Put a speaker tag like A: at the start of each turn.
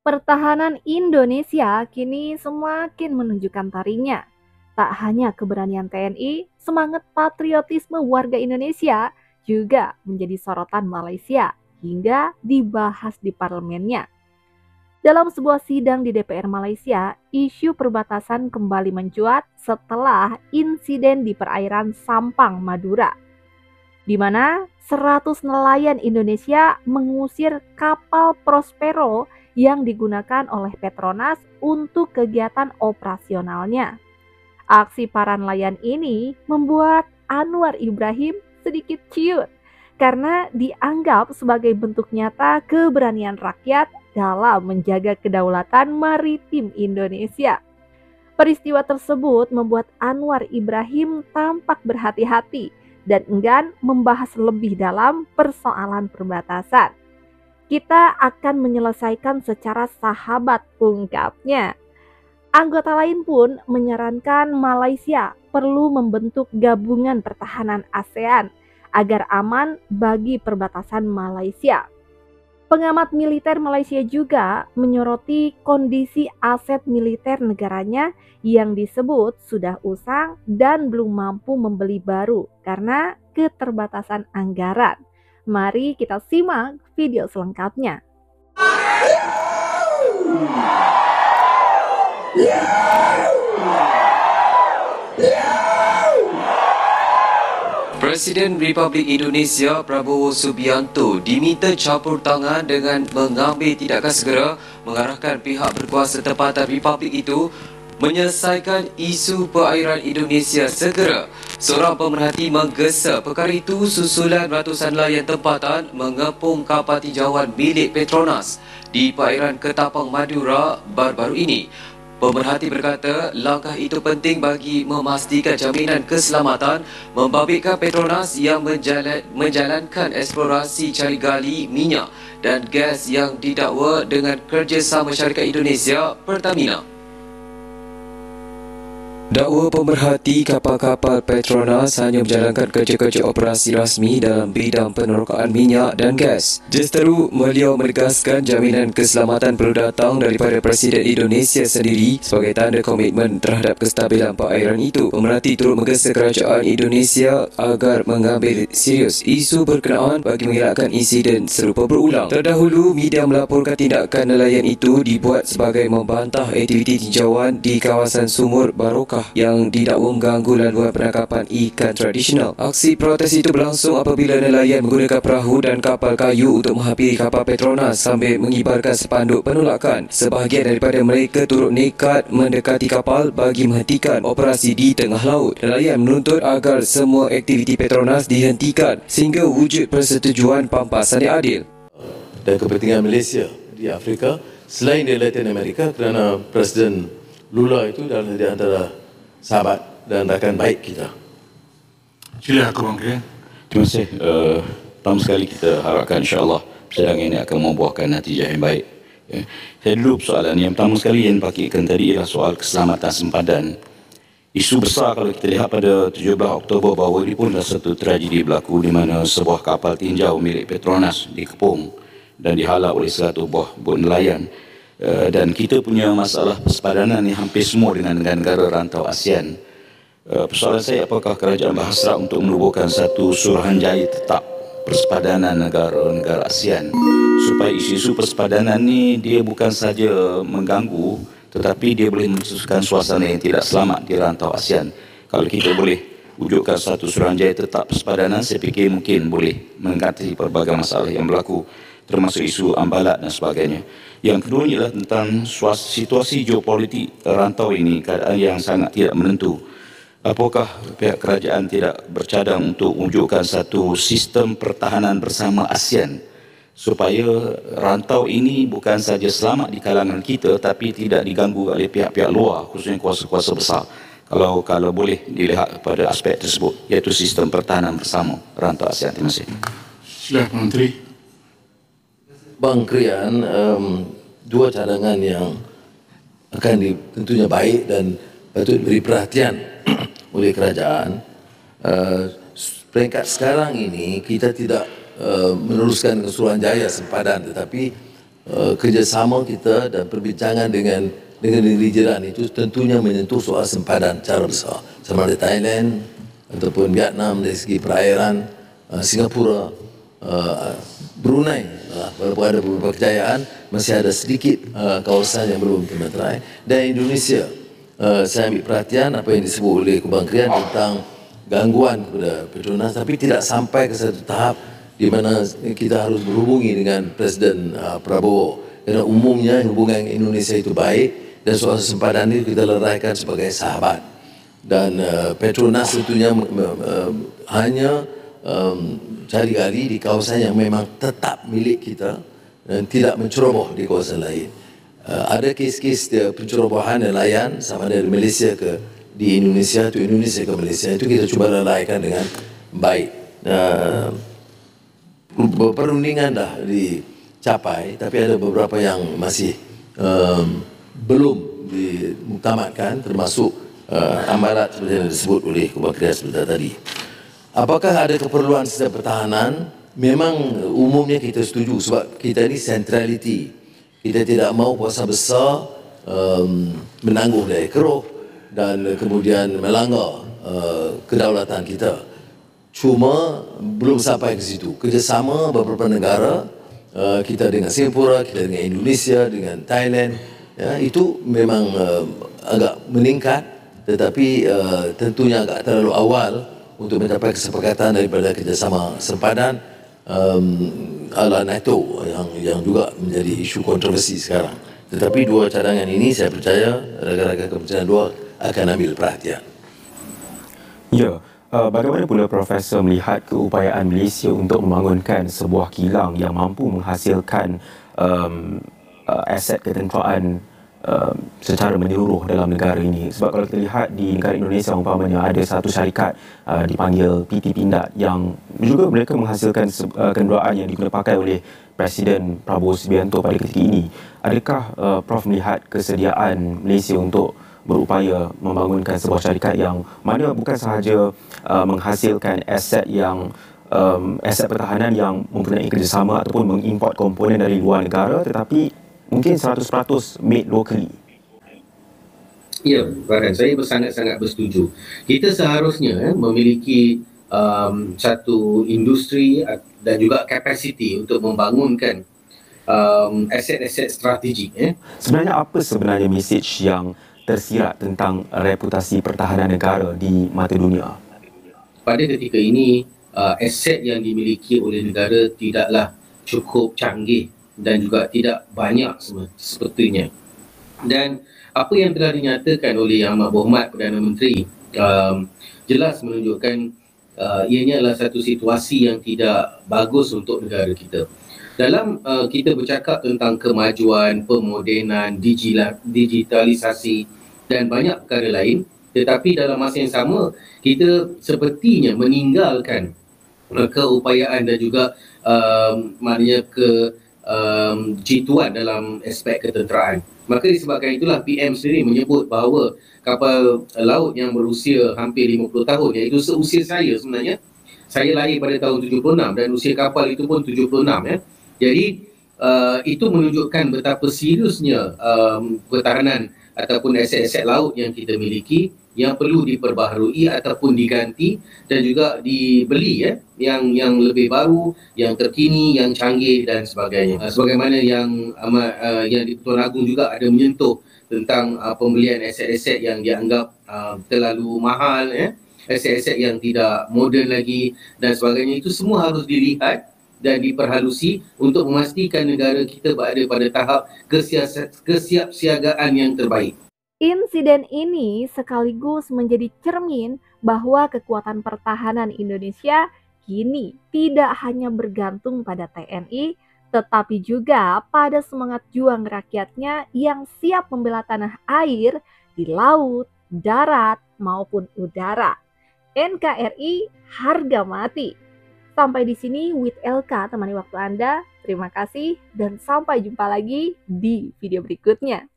A: Pertahanan Indonesia kini semakin menunjukkan tarinya. Tak hanya keberanian TNI, semangat patriotisme warga Indonesia juga menjadi sorotan Malaysia hingga dibahas di parlemennya. Dalam sebuah sidang di DPR Malaysia, isu perbatasan kembali mencuat setelah insiden di perairan Sampang, Madura, di mana 100 nelayan Indonesia mengusir kapal Prospero yang digunakan oleh Petronas untuk kegiatan operasionalnya. Aksi para nelayan ini membuat Anwar Ibrahim sedikit ciut karena dianggap sebagai bentuk nyata keberanian rakyat dalam menjaga kedaulatan maritim Indonesia. Peristiwa tersebut membuat Anwar Ibrahim tampak berhati-hati dan enggan membahas lebih dalam persoalan perbatasan. Kita akan menyelesaikan secara sahabat, ungkapnya. Anggota lain pun menyarankan Malaysia perlu membentuk gabungan pertahanan ASEAN agar aman bagi perbatasan Malaysia. Pengamat militer Malaysia juga menyoroti kondisi aset militer negaranya yang disebut sudah usang dan belum mampu membeli baru karena keterbatasan anggaran. Mari kita simak video selengkapnya.
B: Presiden Republik Indonesia Prabowo Subianto diminta campur tangan dengan mengambil tindakan segera mengarahkan pihak berkuasa tempatan Republik itu menyelesaikan isu perairan Indonesia segera. Seorang pemerhati menggesa perkara itu susulan ratusan nelayan tempatan mengepung kapal tinjauan milik Petronas di perairan Ketapang, Madura baru-baru ini. Pemerhati berkata langkah itu penting bagi memastikan jaminan keselamatan membabitkan Petronas yang menjalankan eksplorasi cari gali minyak dan gas yang didakwa dengan kerjasama syarikat Indonesia Pertamina. Dakwa pemerhati kapal-kapal Petronas hanya menjalankan kerja-kerja operasi rasmi dalam bidang penerokaan minyak dan gas. Justeru, beliau menegaskan jaminan keselamatan perlu datang daripada Presiden Indonesia sendiri sebagai tanda komitmen terhadap kestabilan perairan itu. Pemerhati turut menggesa kerajaan Indonesia agar mengambil serius isu berkenaan bagi mengelakkan insiden serupa berulang. Terdahulu, media melaporkan tindakan nelayan itu dibuat sebagai membantah aktiviti tinjauan di kawasan Sumur Barokah yang didakwa mengganggu laluan penangkapan ikan tradisional. Aksi protes itu berlangsung apabila nelayan menggunakan perahu dan kapal kayu untuk menghampiri kapal Petronas sambil mengibarkan spanduk penolakan. Sebahagian daripada mereka turut nekat mendekati kapal bagi menghentikan operasi di tengah laut. Nelayan menuntut agar semua aktiviti Petronas dihentikan sehingga wujud persetujuan pampasan yang adil.
C: Dan kepentingan Malaysia di Afrika selain di Latin Amerika kerana Presiden Lula itu adalah di antara sahabat dan rakan baik kita.
D: Sila aku Bangke.
E: Terima kasih. Pertama sekali kita harapkan insyaAllah persidangan ini akan membuahkan natijah yang baik. Ya. Saya dulu persoalan yang pertama sekali yang dipakaikan tadi ialah soal keselamatan sempadan. Isu besar kalau kita lihat pada 17 Oktober bahawa ini pun adalah satu tragedi berlaku di mana sebuah kapal tinjau milik Petronas dikepung dan dihalak oleh satu buah bot nelayan. Dan kita punya masalah persepadanan yang hampir semua dengan negara-negara rantau ASEAN. Persoalan saya, apakah kerajaan berhasrat untuk menubuhkan satu suruhanjaya tetap persepadanan negara-negara ASEAN supaya isu-isu persepadanan ni dia bukan saja mengganggu tetapi dia boleh mencetuskan suasana yang tidak selamat di rantau ASEAN. Kalau kita boleh wujudkan satu suruhanjaya tetap persepadanan, saya fikir mungkin boleh mengatasi pelbagai masalah yang berlaku termasuk isu ambalat dan sebagainya. Yang kedua ialah tentang situasi geopolitik rantau ini, keadaan yang sangat tidak menentu. Apakah pihak kerajaan tidak bercadang untuk wujudkan satu sistem pertahanan bersama ASEAN supaya rantau ini bukan saja selamat di kalangan kita tapi tidak diganggu oleh pihak-pihak luar, khususnya kuasa-kuasa besar. Kalau boleh dilihat pada aspek tersebut, iaitu sistem pertahanan bersama rantau ASEAN. Terima kasih.
D: Sila Menteri.
C: Bang Krian, dua cadangan yang akan tentunya baik dan patut diberi perhatian oleh kerajaan. Peringkat sekarang ini kita tidak meneruskan ke Suruhanjaya sempadan, tetapi kerjasama kita dan perbincangan dengan negeri jiran itu tentunya menyentuh soal sempadan cara besar, sama ada Thailand ataupun Vietnam dari segi perairan, Singapura, Brunei, walaupun ada beberapa kejayaan, masih ada sedikit kawasan yang belum termeterai, dan Indonesia. Saya ambil perhatian apa yang disebut oleh Kubang Krian tentang gangguan kepada Petronas, tapi tidak sampai ke satu tahap di mana kita harus berhubungi dengan Presiden Prabowo, kerana umumnya hubungan Indonesia itu baik dan soal sempadan itu kita leraikan sebagai sahabat. Dan Petronas tentunya hanya cari gali di kawasan yang memang tetap milik kita dan tidak menceroboh di kawasan lain. Ada kes-kes pencerobohan nelayan sama dari Malaysia ke di Indonesia atau Indonesia ke Malaysia, itu kita cuba lalaikan dengan baik. Perundingan dah dicapai, tapi ada beberapa yang masih belum dimuktamadkan, termasuk amarat seperti yang disebut oleh Kubang Krian sebentar tadi. Apakah ada keperluan sistem pertahanan? Memang umumnya kita setuju sebab kita ini centrality. Kita tidak mahu kuasa besar menangguh daya keruh dan kemudian melanggar kedaulatan kita. Cuma belum sampai ke situ. Kerjasama beberapa negara, kita dengan Singapura, kita dengan Indonesia, dengan Thailand, ya, itu memang agak meningkat, tetapi tentunya agak terlalu awal untuk mencapai kesepakatan daripada kerjasama sempadan ala NATO yang juga menjadi isu kontroversi sekarang. Tetapi dua cadangan ini saya percaya rakan-rakan Kementerian Luar akan ambil perhatian.
F: Ya, bagaimana pula Profesor melihat keupayaan Malaysia untuk membangunkan sebuah kilang yang mampu menghasilkan aset ketenteraan secara menyeluruh dalam negara ini? Sebab kalau kita lihat di negara Indonesia umpamanya ada satu syarikat dipanggil PT Pindad yang juga mereka menghasilkan kenderaan yang diguna pakai oleh Presiden Prabowo Subianto pada ketika ini. Adakah Prof melihat kesediaan Malaysia untuk berupaya membangunkan sebuah syarikat yang mana bukan sahaja menghasilkan aset yang aset pertahanan yang mempunyai kerjasama ataupun mengimport komponen dari luar negara, tetapi mungkin 100% made locally?
G: Ya, Farhan, saya sangat-sangat bersetuju. Kita seharusnya memiliki satu industri dan juga kapasiti untuk membangunkan aset-aset strategik.
F: Sebenarnya apa sebenarnya mesej yang tersirat tentang reputasi pertahanan negara di mata dunia?
G: Pada ketika ini, aset yang dimiliki oleh negara tidaklah cukup canggih dan juga tidak banyak sepertinya. Dan apa yang telah dinyatakan oleh Yang Amat Berhormat Perdana Menteri jelas menunjukkan ianya adalah satu situasi yang tidak bagus untuk negara kita. Dalam kita bercakap tentang kemajuan, pemodenan, digitalisasi dan banyak perkara lain, tetapi dalam masa yang sama kita sepertinya meninggalkan keupayaan dan juga maknanya jituan dalam aspek ketenteraan. Maka disebabkan itulah PM sendiri menyebut bahawa kapal laut yang berusia hampir 50 tahun, iaitu seusia saya sebenarnya. Saya lahir pada tahun 76 dan usia kapal itu pun 76 ya. Jadi itu menunjukkan betapa seriusnya pertahanan ataupun aset-aset laut yang kita miliki yang perlu diperbaharui ataupun diganti dan juga dibeli yang lebih baru, yang terkini, yang canggih dan sebagainya. Sebagaimana yang Tuan Agong juga ada menyentuh tentang pembelian aset-aset yang dianggap terlalu mahal, aset-aset yang tidak moden lagi dan sebagainya, itu semua harus dilihat dan diperhalusi untuk memastikan negara kita berada pada tahap kesiapsiagaan yang terbaik.
A: Insiden ini sekaligus menjadi cermin bahwa kekuatan pertahanan Indonesia kini tidak hanya bergantung pada TNI, tetapi juga pada semangat juang rakyatnya yang siap membela tanah air di laut, darat, maupun udara. NKRI harga mati. Sampai di sini with LK temani waktu Anda. Terima kasih dan sampai jumpa lagi di video berikutnya.